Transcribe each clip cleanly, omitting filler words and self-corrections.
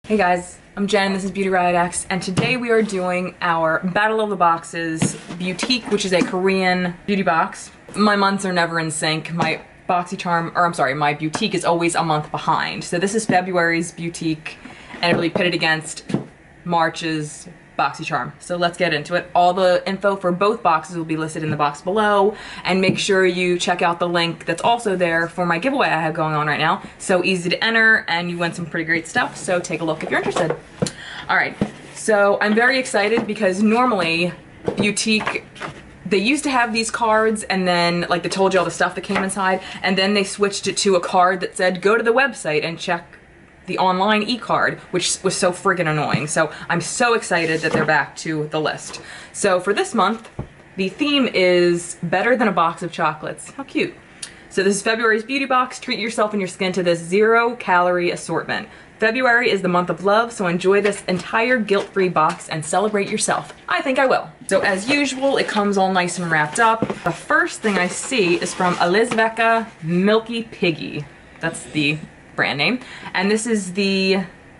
Hey guys, I'm Jen, this is Beautyriotx, and today we are doing our Battle of the Boxes Beauteque, which is a Korean beauty box. My months are never in sync. My my Beauteque is always a month behind. So this is February's Beauteque, and it really pitted against March's BoxyCharm. So let's get into it. All the info for both boxes will be listed in the box below, and make sure you check out the link that's also there for my giveaway I have going on right now. So easy to enter, and you win some pretty great stuff, so take a look if you're interested. Alright, so I'm very excited because normally Beauteque, they used to have these cards, and then like they told you all the stuff that came inside, and then they switched it to a card that said go to the website and check the online e-card, which was so friggin' annoying. So I'm so excited that they're back to the list. So for this month, the theme is better than a box of chocolates. How cute. So this is February's beauty box. Treat yourself and your skin to this 0-calorie assortment. February is the month of love, so enjoy this entire guilt-free box and celebrate yourself. I think I will. So as usual, it comes all nice and wrapped up. The first thing I see is from Elizabeth Milky Piggy. That's the brand name. And this is the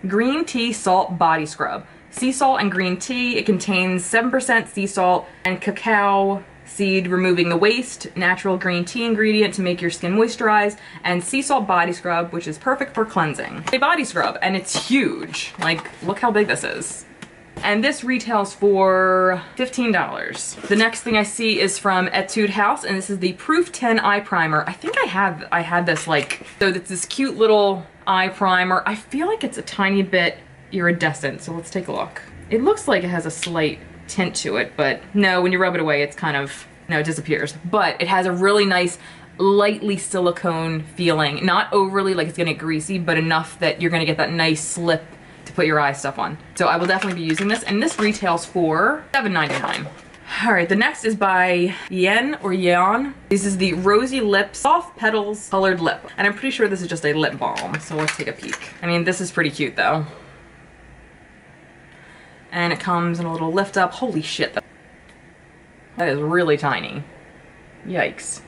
green tea salt body scrub. Sea salt and green tea. It contains 7% sea salt and cacao seed, removing the waste, natural green tea ingredient to make your skin moisturize, and sea salt body scrub, which is perfect for cleansing. A body scrub, and it's huge. Like, look how big this is. And this retails for $15. The next thing I see is from Etude House, and this is the Proof 10 Eye Primer. I think I had this like, so it's this cute little eye primer. I feel like it's a tiny bit iridescent, so let's take a look. It looks like it has a slight tint to it, but no, when you rub it away, it's kind of, no, it disappears. But it has a really nice, lightly silicone feeling. Not overly like it's gonna get greasy, but enough that you're gonna get that nice slip to put your eye stuff on. So I will definitely be using this, and this retails for $7.99. Alright, the next is by Yeon. This is the Rosy Lips Soft Petals Colored Lip. And I'm pretty sure this is just a lip balm, so let's take a peek. I mean, this is pretty cute though. And it comes in a little lift up. Holy shit, that is really tiny. Yikes.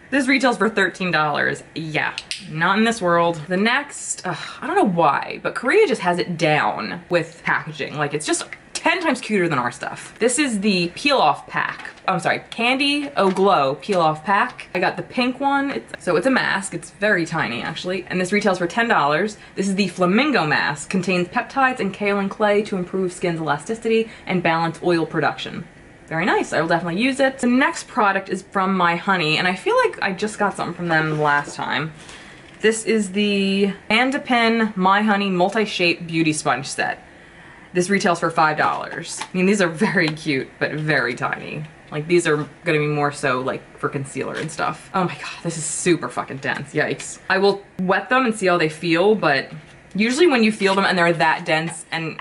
This retails for $13. Yeah, not in this world. The next, I don't know why, but Korea just has it down with packaging. Like, it's just 10 times cuter than our stuff. This is the peel-off pack. I'm sorry, Candy O Glow peel-off pack. I got the pink one. So it's a mask. It's very tiny, actually. And this retails for $10. This is the Flamingo mask. Contains peptides and kaolin clay to improve skin's elasticity and balance oil production. Very nice, I will definitely use it. The next product is from My Honey, and I feel like I just got something from them last time. This is the Andapin My Honey Multi-Shape Beauty Sponge Set. This retails for $5. I mean, these are very cute, but very tiny. Like, these are gonna be more so like for concealer and stuff. Oh my god, this is super fucking dense, yikes. I will wet them and see how they feel, but usually when you feel them and they're that dense, and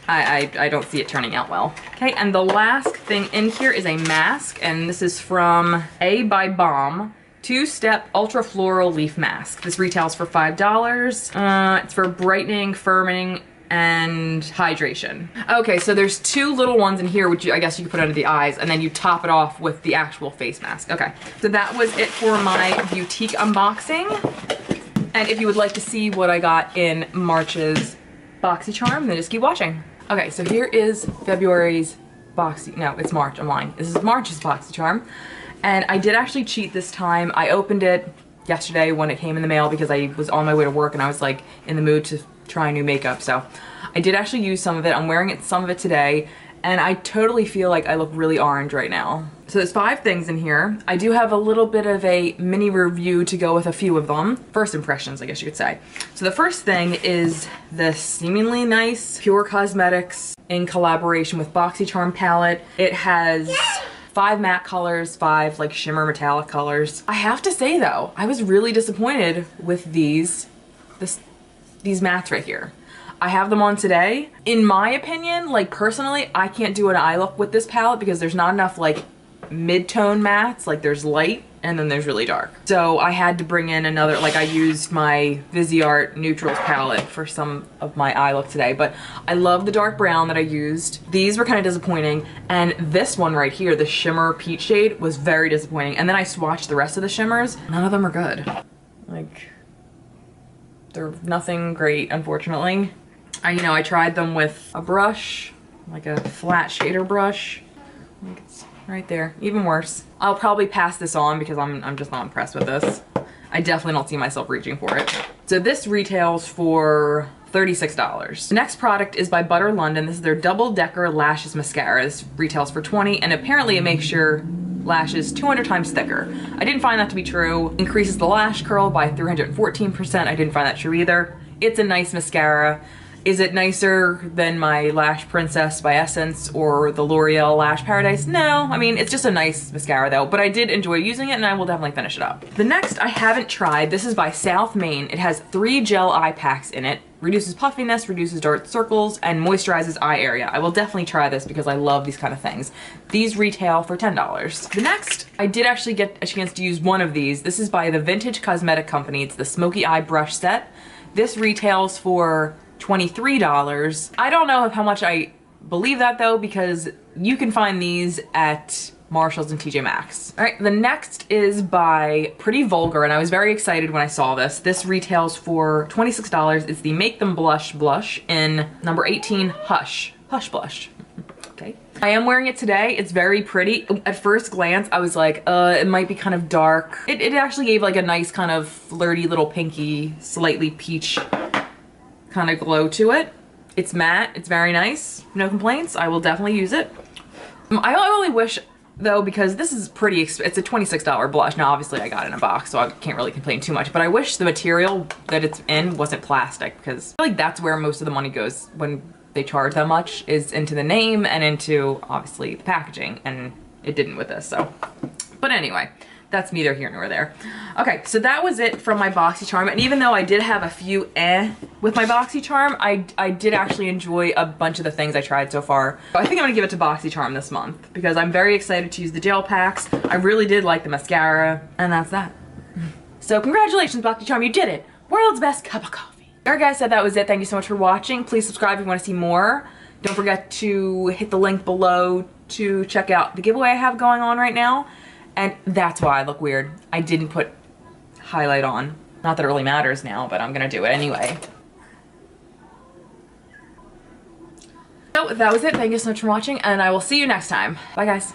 I don't see it turning out well. Okay, and the last thing in here is a mask, and this is from A by Balm 2-Step Ultra Floral Leaf Mask. This retails for $5. It's for brightening, firming, and hydration. Okay, so there's two little ones in here, which I guess you could put under the eyes, and then you top it off with the actual face mask. Okay, so that was it for my Beauteque unboxing. And if you would like to see what I got in March's BoxyCharm, then just keep watching. Okay, so here is February's no, it's March, I'm lying. This is March's BoxyCharm. And I did actually cheat this time. I opened it yesterday when it came in the mail because I was on my way to work and I was like in the mood to try new makeup. So I did actually use some of it. I'm wearing some of it today, and I totally feel like I look really orange right now. So there's 5 things in here. I do have a little bit of a mini review to go with a few of them. First impressions, I guess you could say. So the first thing is this seemingly nice Pure Cosmetics in collaboration with BoxyCharm palette. It has 5 matte colors, 5 like shimmer metallic colors. I have to say though, I was really disappointed with these mattes right here. I have them on today. In my opinion, like personally, I can't do an eye look with this palette because there's not enough like mid-tone mattes. Like there's light and then there's really dark. So I had to bring in another, like I used my Viseart Neutrals palette for some of my eye look today, but I love the dark brown that I used. These were kind of disappointing, and this one right here, the shimmer peach shade, was very disappointing. And then I swatched the rest of the shimmers. None of them are good. Like, they're nothing great, unfortunately. I tried them with a brush, like a flat shader brush. I think it's right there, even worse. I'll probably pass this on because I'm just not impressed with this. I definitely don't see myself reaching for it. So this retails for $36. The next product is by Butter London. This is their Double Decker Lashes Mascara. This retails for $20, and apparently it makes your lashes 200 times thicker. I didn't find that to be true. Increases the lash curl by 314%. I didn't find that true either. It's a nice mascara. Is it nicer than my Lash Princess by Essence or the L'Oreal Lash Paradise? No, I mean, it's just a nice mascara though, but I did enjoy using it and I will definitely finish it up. The next I haven't tried, this is by South Main. It has 3 gel eye packs in it. Reduces puffiness, reduces dark circles, and moisturizes eye area. I will definitely try this because I love these kind of things. These retail for $10. The next, I did actually get a chance to use one of these. This is by the Vintage Cosmetic Company. It's the Smoky Eye Brush Set. This retails for $23. I don't know how much I believe that though, because you can find these at Marshalls and TJ Maxx. All right, the next is by Pretty Vulgar, and I was very excited when I saw this. This retails for $26. It's the Make Them Blush blush in number 18, Hush Blush. Okay. I am wearing it today. It's very pretty. At first glance, I was like, it might be kind of dark. It actually gave like a nice kind of flirty little pinky, slightly peach kind of glow to it. It's matte, it's very nice, no complaints. I will definitely use it. I only wish though, because this is pretty, it's a $26 blush. Now obviously I got it in a box, so I can't really complain too much, but I wish the material that it's in wasn't plastic, because I feel like that's where most of the money goes when they charge that much, is into the name and into obviously the packaging, and it didn't with this, so. But anyway, that's neither here nor there. Okay, so that was it from my BoxyCharm, and even though I did have a few with my BoxyCharm, I did actually enjoy a bunch of the things I tried so far. I think I'm gonna give it to BoxyCharm this month because I'm very excited to use the gel packs. I really did like the mascara, and that's that. So congratulations, BoxyCharm, you did it! World's best cup of coffee. Alright guys, so that was it. Thank you so much for watching. Please subscribe if you want to see more. Don't forget to hit the link below to check out the giveaway I have going on right now. And that's why I look weird. I didn't put highlight on. Not that it really matters now, but I'm gonna do it anyway. So that was it. Thank you so much for watching, and I will see you next time. Bye guys.